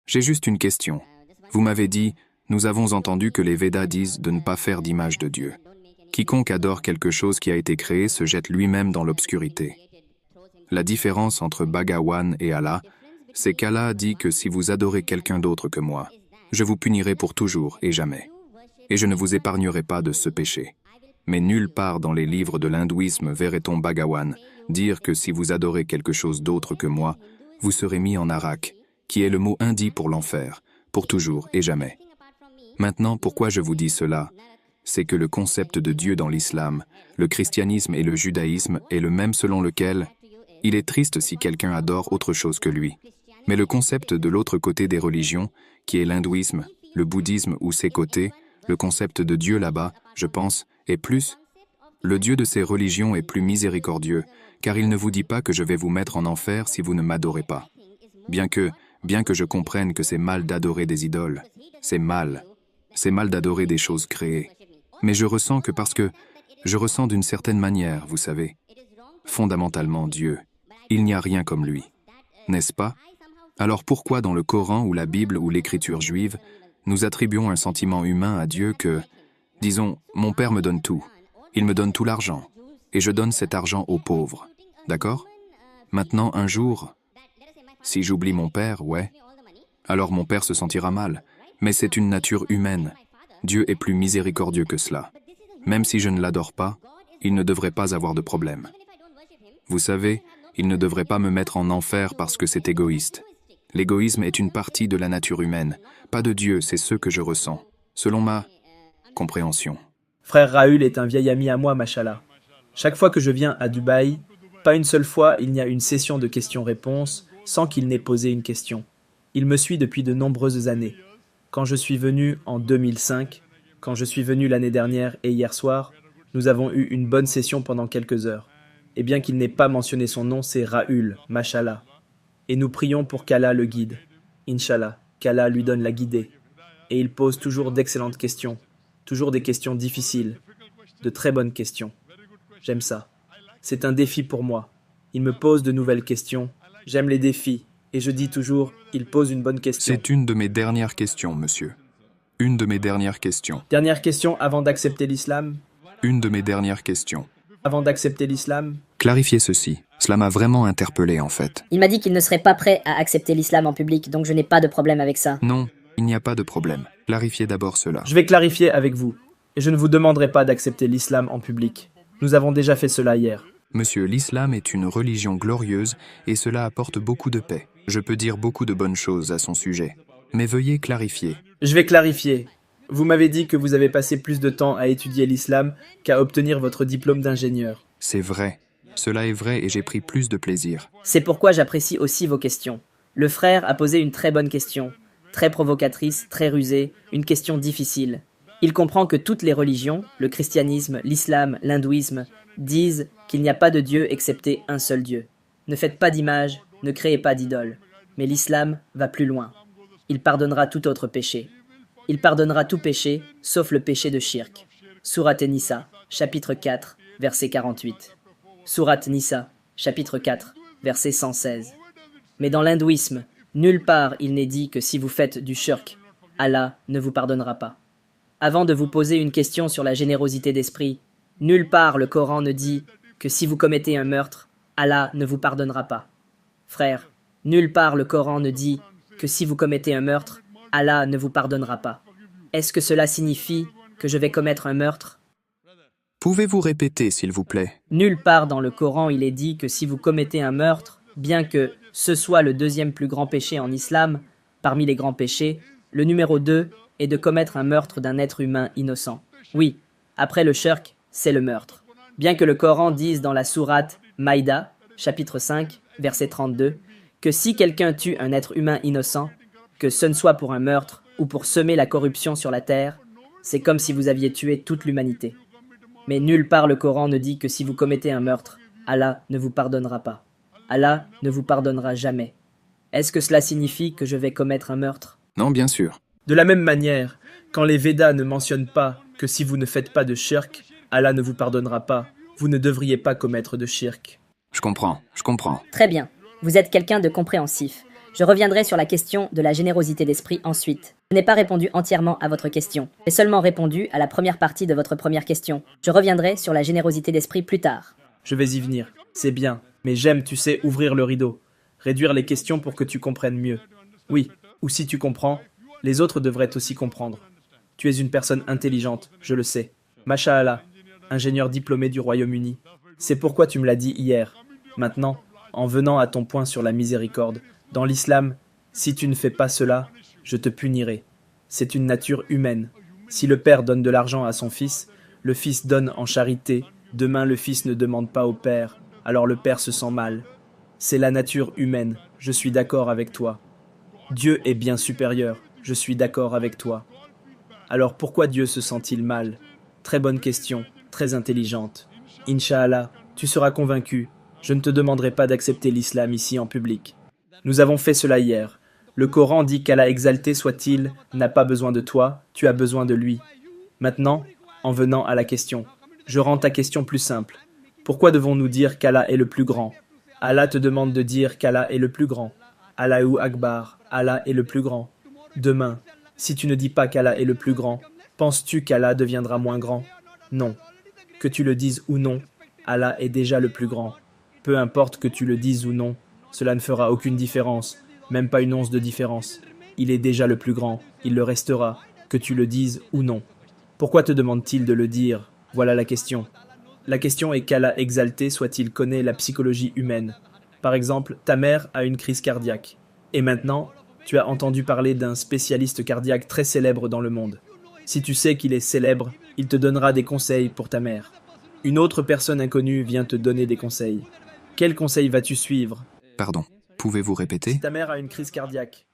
J'ai juste une question. Vous m'avez dit, nous avons entendu que les Védas disent de ne pas faire d'image de Dieu. Quiconque adore quelque chose qui a été créé se jette lui-même dans l'obscurité. La différence entre Bhagawan et Allah, c'est qu'Allah dit que si vous adorez quelqu'un d'autre que moi, je vous punirai pour toujours et jamais. Et je ne vous épargnerai pas de ce péché. Mais nulle part dans les livres de l'hindouisme verrait-on Bhagawan dire que si vous adorez quelque chose d'autre que moi, vous serez mis en narak, qui est le mot hindi pour l'enfer, pour toujours et jamais. Maintenant, pourquoi je vous dis cela? C'est que le concept de Dieu dans l'islam, le christianisme et le judaïsme est le même selon lequel il est triste si quelqu'un adore autre chose que lui. Mais le concept de l'autre côté des religions, qui est l'hindouisme, le bouddhisme ou ses côtés, le concept de Dieu là-bas, je pense, est plus. Le Dieu de ces religions est plus miséricordieux, car il ne vous dit pas que je vais vous mettre en enfer si vous ne m'adorez pas. Bien que je comprenne que c'est mal d'adorer des idoles, c'est mal d'adorer des choses créées. Mais je ressens que parce que je ressens d'une certaine manière, vous savez, fondamentalement Dieu, il n'y a rien comme lui, n'est-ce pas? Alors pourquoi dans le Coran ou la Bible ou l'écriture juive, nous attribuons un sentiment humain à Dieu que, disons, mon père me donne tout, il me donne tout l'argent, et je donne cet argent aux pauvres, d'accord? Maintenant, un jour, si j'oublie mon père, ouais, alors mon père se sentira mal, mais c'est une nature humaine. Dieu est plus miséricordieux que cela. Même si je ne l'adore pas, il ne devrait pas avoir de problème. Vous savez, il ne devrait pas me mettre en enfer parce que c'est égoïste. L'égoïsme est une partie de la nature humaine, pas de Dieu, c'est ce que je ressens, selon ma compréhension. Frère Raoul est un vieil ami à moi, machallah. Chaque fois que je viens à Dubaï, pas une seule fois il n'y a une session de questions-réponses sans qu'il n'ait posé une question. Il me suit depuis de nombreuses années. Quand je suis venu en 2005, quand je suis venu l'année dernière et hier soir, nous avons eu une bonne session pendant quelques heures. Et bien qu'il n'ait pas mentionné son nom, c'est Raoul, machallah. Et nous prions pour qu'Allah le guide. Inch'Allah, qu'Allah lui donne la guidée. Et il pose toujours d'excellentes questions, toujours des questions difficiles, de très bonnes questions. J'aime ça. C'est un défi pour moi. Il me pose de nouvelles questions. J'aime les défis. Et je dis toujours, il pose une bonne question. C'est une de mes dernières questions, monsieur. Une de mes dernières questions. Dernière question avant d'accepter l'islam. Une de mes dernières questions. Avant d'accepter l'islam. Clarifiez ceci. Cela m'a vraiment interpellé, en fait. Il m'a dit qu'il ne serait pas prêt à accepter l'islam en public, donc je n'ai pas de problème avec ça. Non, il n'y a pas de problème. Clarifiez d'abord cela. Je vais clarifier avec vous. Et je ne vous demanderai pas d'accepter l'islam en public. Nous avons déjà fait cela hier. Monsieur, l'islam est une religion glorieuse et cela apporte beaucoup de paix. Je peux dire beaucoup de bonnes choses à son sujet. Mais veuillez clarifier. Je vais clarifier. Vous m'avez dit que vous avez passé plus de temps à étudier l'islam qu'à obtenir votre diplôme d'ingénieur. C'est vrai. Cela est vrai et j'ai pris plus de plaisir. C'est pourquoi j'apprécie aussi vos questions. Le frère a posé une très bonne question, très provocatrice, très rusée, une question difficile. Il comprend que toutes les religions, le christianisme, l'islam, l'hindouisme, disent qu'il n'y a pas de Dieu excepté un seul Dieu. Ne faites pas d'image, ne créez pas d'idole. Mais l'islam va plus loin. Il pardonnera tout autre péché. Il pardonnera tout péché, sauf le péché de shirk. Sourate Nisa, chapitre 4, verset 48. Sourate Nisa, chapitre 4, verset 116. Mais dans l'hindouisme, nulle part il n'est dit que si vous faites du shirk, Allah ne vous pardonnera pas. Avant de vous poser une question sur la générosité d'esprit, nulle part le Coran ne dit que si vous commettez un meurtre, Allah ne vous pardonnera pas. Frère, nulle part le Coran ne dit que si vous commettez un meurtre, Allah ne vous pardonnera pas. Est-ce que cela signifie que je vais commettre un meurtre? Pouvez-vous répéter, s'il vous plaît? Nulle part dans le Coran il est dit que si vous commettez un meurtre, bien que ce soit le deuxième plus grand péché en islam, parmi les grands péchés, le numéro 2 est de commettre un meurtre d'un être humain innocent. Oui, après le shirk, c'est le meurtre. Bien que le Coran dise dans la sourate Maïda, chapitre 5, verset 32, que si quelqu'un tue un être humain innocent, que ce ne soit pour un meurtre ou pour semer la corruption sur la terre, c'est comme si vous aviez tué toute l'humanité. Mais nulle part le Coran ne dit que si vous commettez un meurtre, Allah ne vous pardonnera pas. Allah ne vous pardonnera jamais. Est-ce que cela signifie que je vais commettre un meurtre? Non, bien sûr. De la même manière, quand les Védas ne mentionnent pas que si vous ne faites pas de shirk, Allah ne vous pardonnera pas, vous ne devriez pas commettre de shirk. Je comprends. Très bien. Vous êtes quelqu'un de compréhensif. Je reviendrai sur la question de la générosité d'esprit ensuite. Je n'ai pas répondu entièrement à votre question. J'ai seulement répondu à la première partie de votre première question. Je reviendrai sur la générosité d'esprit plus tard. Je vais y venir. C'est bien. Mais j'aime, tu sais, ouvrir le rideau. Réduire les questions pour que tu comprennes mieux. Oui, ou si tu comprends, les autres devraient aussi comprendre. Tu es une personne intelligente, je le sais. Masha'Allah, ingénieur diplômé du Royaume-Uni. C'est pourquoi tu me l'as dit hier. Maintenant, en venant à ton point sur la miséricorde, dans l'islam, si tu ne fais pas cela, je te punirai. C'est une nature humaine. Si le père donne de l'argent à son fils, le fils donne en charité, demain le fils ne demande pas au père, alors le père se sent mal. C'est la nature humaine, je suis d'accord avec toi. Dieu est bien supérieur, je suis d'accord avec toi. Alors pourquoi Dieu se sent-il mal? Très bonne question, très intelligente. Inch'Allah, tu seras convaincu. Je ne te demanderai pas d'accepter l'islam ici en public. Nous avons fait cela hier. Le Coran dit qu'Allah exalté soit-il n'a pas besoin de toi, tu as besoin de lui. Maintenant, en venant à la question, je rends ta question plus simple. Pourquoi devons-nous dire qu'Allah est le plus grand? Allah te demande de dire qu'Allah est le plus grand. Allahu Akbar, Allah est le plus grand. Demain, si tu ne dis pas qu'Allah est le plus grand, penses-tu qu'Allah deviendra moins grand? Non. Que tu le dises ou non, Allah est déjà le plus grand. Peu importe que tu le dises ou non, cela ne fera aucune différence, même pas une once de différence. Il est déjà le plus grand, il le restera, que tu le dises ou non. Pourquoi te demande-t-il de le dire? Voilà la question. La question est qu'Allah exalté soit-il connaît la psychologie humaine. Par exemple, ta mère a une crise cardiaque. Et maintenant, tu as entendu parler d'un spécialiste cardiaque très célèbre dans le monde. Si tu sais qu'il est célèbre, il te donnera des conseils pour ta mère. Une autre personne inconnue vient te donner des conseils. Quels conseils vas-tu suivre? Pardon, pouvez-vous répéter? Si ta mère a une crise cardiaque,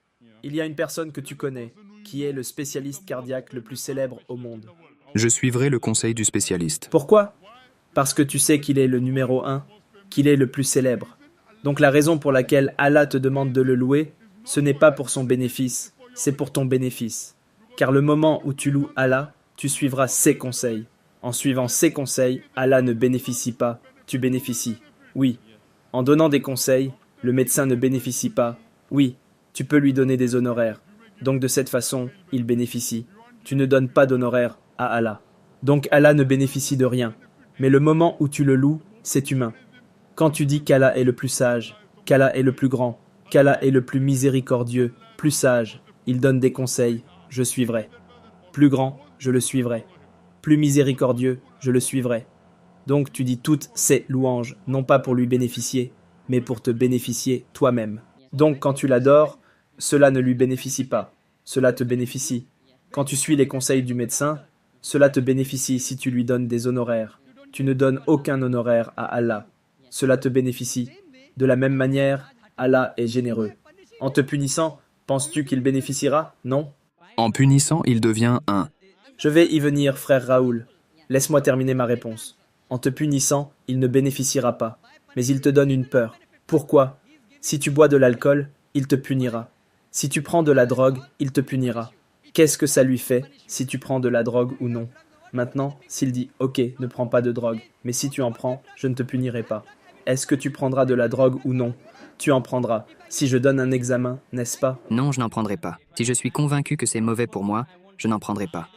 il y a une personne que tu connais, qui est le spécialiste cardiaque le plus célèbre au monde. Je suivrai le conseil du spécialiste. Pourquoi? Parce que tu sais qu'il est le numéro 1, qu'il est le plus célèbre. Donc la raison pour laquelle Allah te demande de le louer, ce n'est pas pour son bénéfice, c'est pour ton bénéfice. Car le moment où tu loues Allah, tu suivras ses conseils. En suivant ses conseils, Allah ne bénéficie pas, tu bénéficies. Oui, en donnant des conseils, le médecin ne bénéficie pas. Oui, tu peux lui donner des honoraires. Donc de cette façon, il bénéficie. Tu ne donnes pas d'honoraires à Allah. Donc Allah ne bénéficie de rien. Mais le moment où tu le loues, c'est humain. Quand tu dis qu'Allah est le plus sage, qu'Allah est le plus grand, qu'Allah est le plus miséricordieux, plus sage, il donne des conseils, je suivrai. Plus grand, je le suivrai. Plus miséricordieux, je le suivrai. Donc tu dis toutes ces louanges, non pas pour lui bénéficier, mais pour te bénéficier toi-même. Donc quand tu l'adores, cela ne lui bénéficie pas, cela te bénéficie. Quand tu suis les conseils du médecin, cela te bénéficie si tu lui donnes des honoraires. Tu ne donnes aucun honoraire à Allah. Cela te bénéficie. De la même manière, Allah est généreux. En te punissant, penses-tu qu'il bénéficiera? Non. En punissant, il devient un. Je vais y venir, frère Raoul. Laisse-moi terminer ma réponse. En te punissant, il ne bénéficiera pas. Mais il te donne une peur. Pourquoi? Si tu bois de l'alcool, il te punira. Si tu prends de la drogue, il te punira. Qu'est-ce que ça lui fait, si tu prends de la drogue ou non? Maintenant, s'il dit « Ok, ne prends pas de drogue, mais si tu en prends, je ne te punirai pas. » Est-ce que tu prendras de la drogue ou non? Tu en prendras. Si je donne un examen, n'est-ce pas? Non, je n'en prendrai pas. Si je suis convaincu que c'est mauvais pour moi, je n'en prendrai pas.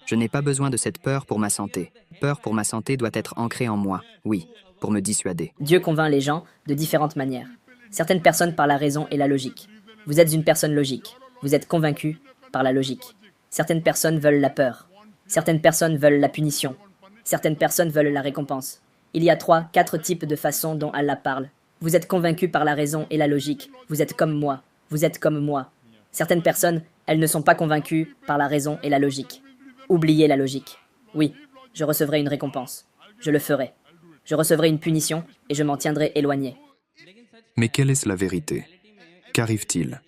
Je n'ai pas besoin de cette peur pour ma santé. Peur pour ma santé doit être ancrée en moi, oui, pour me dissuader. Dieu convainc les gens de différentes manières. Certaines personnes par la raison et la logique. Vous êtes une personne logique. Vous êtes convaincu par la logique. Certaines personnes veulent la peur. Certaines personnes veulent la punition. Certaines personnes veulent la récompense. Il y a 3, 4 types de façons dont Allah parle. Vous êtes convaincu par la raison et la logique. Vous êtes comme moi. Vous êtes comme moi. Certaines personnes, elles ne sont pas convaincues par la raison et la logique. Oubliez la logique. Oui, je recevrai une récompense. Je le ferai. Je recevrai une punition et je m'en tiendrai éloigné. Mais quelle est la vérité? Qu'arrive-t-il?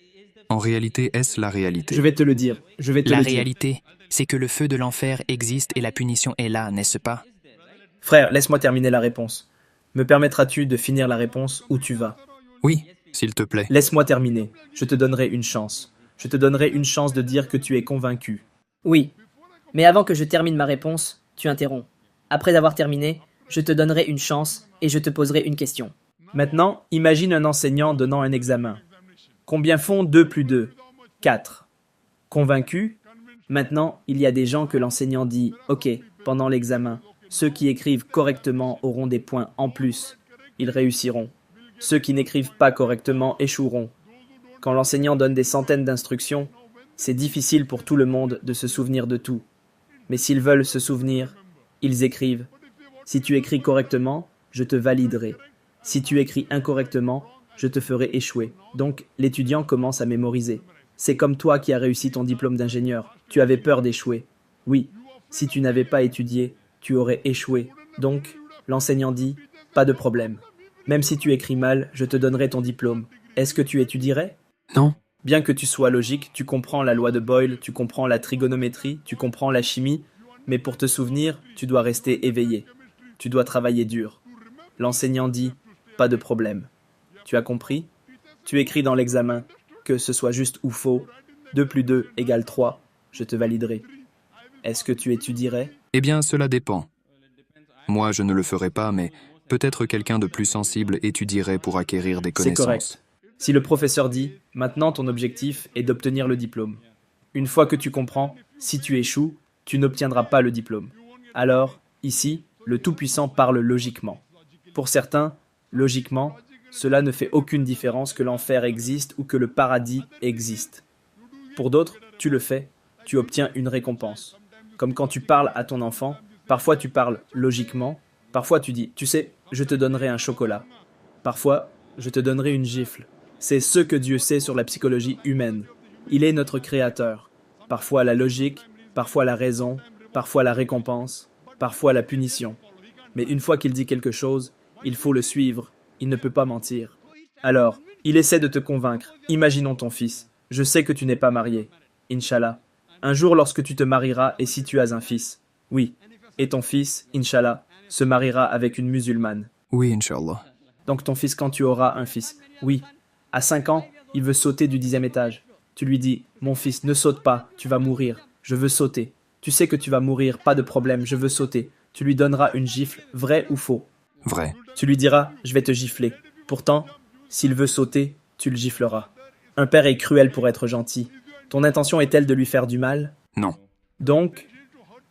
En réalité, est-ce la réalité? Je vais te le dire. La réalité, c'est que le feu de l'enfer existe et la punition est là, n'est-ce pas? Frère, laisse-moi terminer la réponse. Me permettras-tu de finir la réponse où tu vas? Oui, s'il te plaît. Laisse-moi terminer. Je te donnerai une chance. Je te donnerai une chance de dire que tu es convaincu. Oui, mais avant que je termine ma réponse, tu interromps. Après avoir terminé, je te donnerai une chance et je te poserai une question. Maintenant, imagine un enseignant donnant un examen. Combien font 2 plus 2? 4. Convaincu? Maintenant, il y a des gens que l'enseignant dit « Ok, pendant l'examen, ceux qui écrivent correctement auront des points en plus. Ils réussiront. Ceux qui n'écrivent pas correctement échoueront. » Quand l'enseignant donne des centaines d'instructions, c'est difficile pour tout le monde de se souvenir de tout. Mais s'ils veulent se souvenir, ils écrivent. Si tu écris correctement, je te validerai. Si tu écris incorrectement, je te ferai échouer. Donc, l'étudiant commence à mémoriser. C'est comme toi qui as réussi ton diplôme d'ingénieur. Tu avais peur d'échouer. Oui, si tu n'avais pas étudié, tu aurais échoué. Donc, l'enseignant dit, pas de problème. Même si tu écris mal, je te donnerai ton diplôme. Est-ce que tu étudierais? Non. Bien que tu sois logique, tu comprends la loi de Boyle, tu comprends la trigonométrie, tu comprends la chimie, mais pour te souvenir, tu dois rester éveillé. Tu dois travailler dur. L'enseignant dit, pas de problème. Tu as compris? Tu écris dans l'examen, que ce soit juste ou faux, 2 plus 2 égale 3, je te validerai. Est-ce que tu étudierais? Eh bien, cela dépend. Moi, je ne le ferai pas, mais peut-être quelqu'un de plus sensible étudierait pour acquérir des C'est connaissances. correct. Si le professeur dit « Maintenant ton objectif est d'obtenir le diplôme », une fois que tu comprends, si tu échoues, tu n'obtiendras pas le diplôme. Alors, ici, le Tout-Puissant parle logiquement. Pour certains, logiquement, cela ne fait aucune différence que l'enfer existe ou que le paradis existe. Pour d'autres, tu le fais, tu obtiens une récompense. Comme quand tu parles à ton enfant, parfois tu parles logiquement, parfois tu dis « Tu sais, je te donnerai un chocolat ». Parfois, je te donnerai une gifle. C'est ce que Dieu sait sur la psychologie humaine. Il est notre créateur. Parfois la logique, parfois la raison, parfois la récompense, parfois la punition. Mais une fois qu'il dit quelque chose, il faut le suivre. Il ne peut pas mentir. Alors, il essaie de te convaincre. Imaginons ton fils. Je sais que tu n'es pas marié. Inch'Allah. Un jour lorsque tu te marieras et si tu as un fils. Oui. Et ton fils, Inch'Allah, se mariera avec une musulmane. Oui, Inch'Allah. Donc ton fils quand tu auras un fils. Oui. À 5 ans, il veut sauter du 10e étage. Tu lui dis, mon fils, ne saute pas, tu vas mourir. Je veux sauter. Tu sais que tu vas mourir, pas de problème, je veux sauter. Tu lui donneras une gifle, vrai ou faux? Vrai. Tu lui diras, je vais te gifler. Pourtant, s'il veut sauter, tu le gifleras. Un père est cruel pour être gentil. Ton intention est-elle de lui faire du mal? Non. Donc,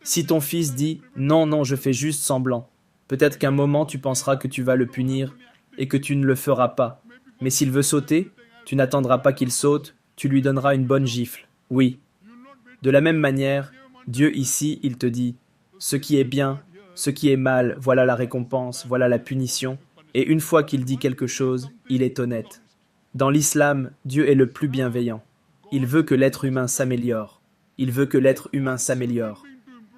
si ton fils dit, non, non, je fais juste semblant, peut-être qu'un moment tu penseras que tu vas le punir et que tu ne le feras pas. Mais s'il veut sauter, tu n'attendras pas qu'il saute, tu lui donneras une bonne gifle. Oui. De la même manière, Dieu ici, il te dit, ce qui est bien, ce qui est mal, voilà la récompense, voilà la punition. Et une fois qu'il dit quelque chose, il est honnête. Dans l'islam, Dieu est le plus bienveillant. Il veut que l'être humain s'améliore. Il veut que l'être humain s'améliore.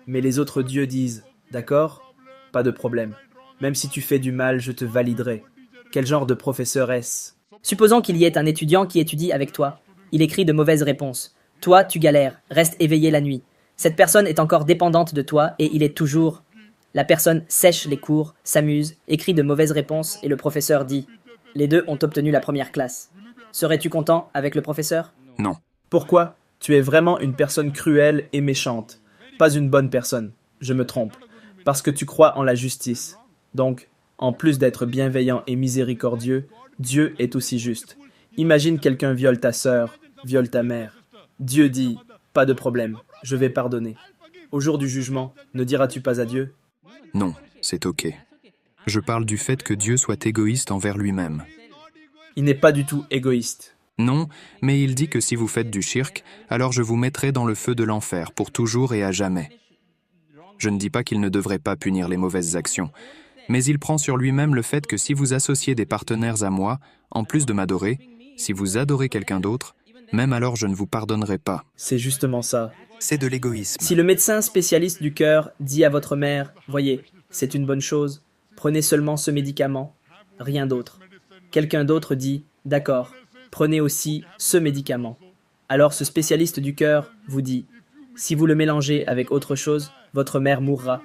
Mais les autres dieux disent, d'accord, pas de problème. Même si tu fais du mal, je te validerai. Quel genre de professeur est-ce? Supposons qu'il y ait un étudiant qui étudie avec toi. Il écrit de mauvaises réponses. Toi, tu galères, restes éveillé la nuit. Cette personne est encore dépendante de toi et il est toujours... La personne sèche les cours, s'amuse, écrit de mauvaises réponses et le professeur dit « Les deux ont obtenu la première classe. » Serais-tu content avec le professeur? Non. Pourquoi? Tu es vraiment une personne cruelle et méchante. Pas une bonne personne. Je me trompe. Parce que tu crois en la justice. Donc, en plus d'être bienveillant et miséricordieux, Dieu est aussi juste. Imagine quelqu'un viole ta sœur, viole ta mère. Dieu dit, pas de problème, je vais pardonner. Au jour du jugement, ne diras-tu pas à Dieu? Non, c'est ok. Je parle du fait que Dieu soit égoïste envers lui-même. Il n'est pas du tout égoïste. Non, mais il dit que si vous faites du shirk, alors je vous mettrai dans le feu de l'enfer pour toujours et à jamais. Je ne dis pas qu'il ne devrait pas punir les mauvaises actions, mais il prend sur lui-même le fait que si vous associez des partenaires à moi, en plus de m'adorer, si vous adorez quelqu'un d'autre, même alors je ne vous pardonnerai pas. C'est justement ça. C'est de l'égoïsme. Si le médecin spécialiste du cœur dit à votre mère, voyez, c'est une bonne chose, prenez seulement ce médicament, rien d'autre. Quelqu'un d'autre dit, d'accord, prenez aussi ce médicament. Alors ce spécialiste du cœur vous dit, si vous le mélangez avec autre chose, votre mère mourra.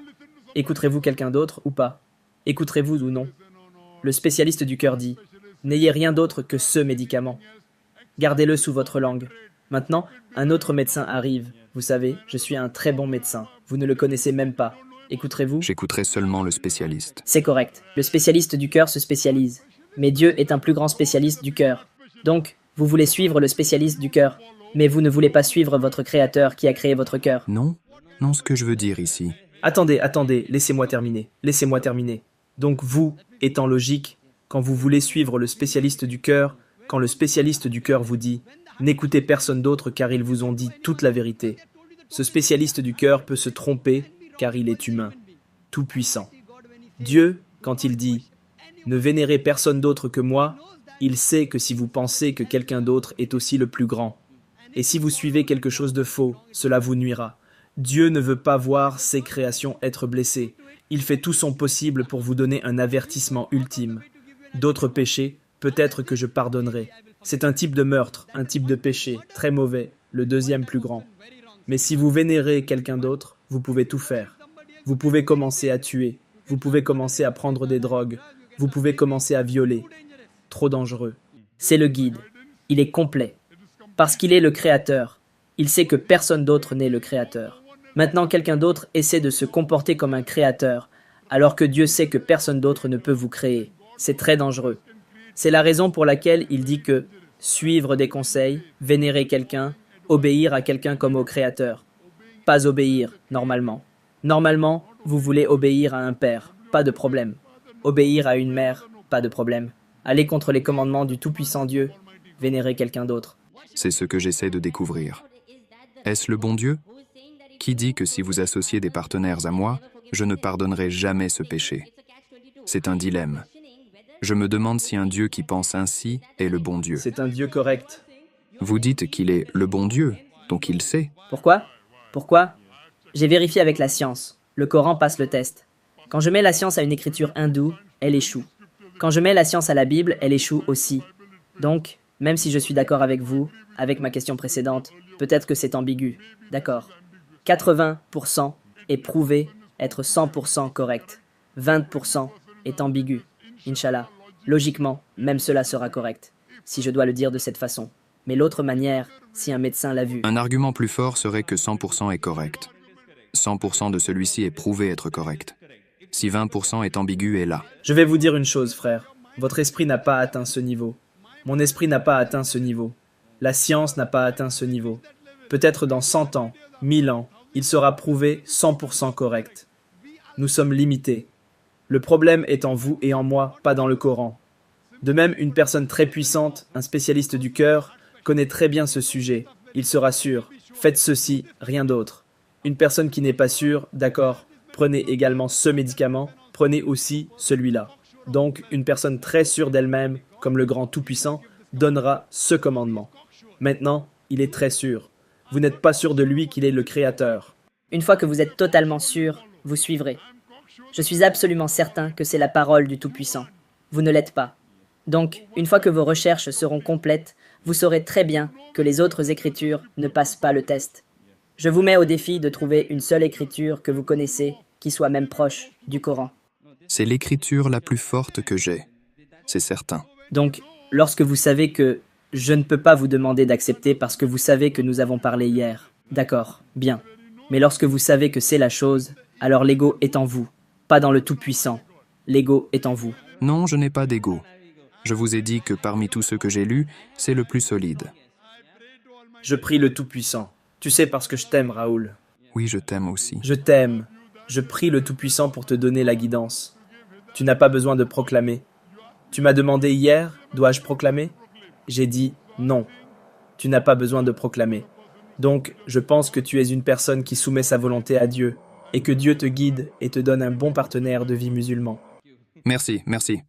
Écouterez-vous quelqu'un d'autre ou pas? Écouterez-vous ou non? Le spécialiste du cœur dit, n'ayez rien d'autre que ce médicament. Gardez-le sous votre langue. Maintenant, un autre médecin arrive. Vous savez, je suis un très bon médecin. Vous ne le connaissez même pas. Écouterez-vous? J'écouterai seulement le spécialiste. C'est correct. Le spécialiste du cœur se spécialise. Mais Dieu est un plus grand spécialiste du cœur. Donc, Vous voulez suivre le spécialiste du cœur, mais vous ne voulez pas suivre votre créateur qui a créé votre cœur. Non, non, ce que je veux dire ici. Attendez, laissez-moi terminer. Donc vous, étant logique, quand vous voulez suivre le spécialiste du cœur, quand le spécialiste du cœur vous dit « N'écoutez personne d'autre car ils vous ont dit toute la vérité », ce spécialiste du cœur peut se tromper car il est humain, tout puissant. Dieu, quand il dit « Ne vénérez personne d'autre que moi », il sait que si vous pensez que quelqu'un d'autre est aussi le plus grand, et si vous suivez quelque chose de faux, cela vous nuira. Dieu ne veut pas voir ses créations être blessées. Il fait tout son possible pour vous donner un avertissement ultime. D'autres péchés, peut-être que je pardonnerai. C'est un type de meurtre, un type de péché, très mauvais, le deuxième plus grand. Mais si vous vénérez quelqu'un d'autre, vous pouvez tout faire. Vous pouvez commencer à tuer, vous pouvez commencer à prendre des drogues, vous pouvez commencer à violer. Trop dangereux. C'est le guide. Il est complet. Parce qu'il est le créateur. Il sait que personne d'autre n'est le créateur. Maintenant, quelqu'un d'autre essaie de se comporter comme un créateur, alors que Dieu sait que personne d'autre ne peut vous créer. C'est très dangereux. C'est la raison pour laquelle il dit que suivre des conseils, vénérer quelqu'un, obéir à quelqu'un comme au créateur. Pas obéir, normalement. Normalement, vous voulez obéir à un père, pas de problème. Obéir à une mère, pas de problème. Aller contre les commandements du tout-puissant Dieu, vénérer quelqu'un d'autre. C'est ce que j'essaie de découvrir. Est-ce le bon Dieu? Qui dit que si vous associez des partenaires à moi, je ne pardonnerai jamais ce péché? C'est un dilemme. Je me demande si un Dieu qui pense ainsi est le bon Dieu. C'est un Dieu correct. Vous dites qu'il est le bon Dieu, donc il sait. Pourquoi? Pourquoi? J'ai vérifié avec la science. Le Coran passe le test. Quand je mets la science à une écriture hindoue, elle échoue. Quand je mets la science à la Bible, elle échoue aussi. Donc, même si je suis d'accord avec vous, avec ma question précédente, peut-être que c'est ambigu. D'accord. 80% est prouvé être 100% correct. 20% est ambigu. Inch'Allah. Logiquement, même cela sera correct, si je dois le dire de cette façon. Mais l'autre manière, si un médecin l'a vu. Un argument plus fort serait que 100% est correct. 100% de celui-ci est prouvé être correct. Si 20% est ambigu est là. Je vais vous dire une chose, frère. Votre esprit n'a pas atteint ce niveau. Mon esprit n'a pas atteint ce niveau. La science n'a pas atteint ce niveau. Peut-être dans 100 ans, 1000 ans, il sera prouvé 100% correct. Nous sommes limités. Le problème est en vous et en moi, pas dans le Coran. De même, une personne très puissante, un spécialiste du cœur, connaît très bien ce sujet. Il sera sûr. Faites ceci, rien d'autre. Une personne qui n'est pas sûre, d'accord, prenez également ce médicament, prenez aussi celui-là. Donc, une personne très sûre d'elle-même, comme le grand tout-puissant, donnera ce commandement. Maintenant, il est très sûr. Vous n'êtes pas sûr de lui qu'il est le créateur. Une fois que vous êtes totalement sûr, vous suivrez. Je suis absolument certain que c'est la parole du Tout-Puissant. Vous ne l'êtes pas. Donc, une fois que vos recherches seront complètes, vous saurez très bien que les autres écritures ne passent pas le test. Je vous mets au défi de trouver une seule écriture que vous connaissez, qui soit même proche du Coran. C'est l'écriture la plus forte que j'ai. C'est certain. Donc, lorsque vous savez que je ne peux pas vous demander d'accepter parce que vous savez que nous avons parlé hier. D'accord, bien. Mais lorsque vous savez que c'est la chose, alors l'ego est en vous, pas dans le Tout-Puissant. L'ego est en vous. Non, je n'ai pas d'ego. Je vous ai dit que parmi tous ceux que j'ai lus, c'est le plus solide. Je prie le Tout-Puissant. Tu sais parce que je t'aime, Raoul. Oui, je t'aime aussi. Je t'aime. Je prie le Tout-Puissant pour te donner la guidance. Tu n'as pas besoin de proclamer. Tu m'as demandé hier, dois-je proclamer? J'ai dit non. Tu n'as pas besoin de proclamer. Donc, je pense que tu es une personne qui soumet sa volonté à Dieu et que Dieu te guide et te donne un bon partenaire de vie musulman. Merci, merci.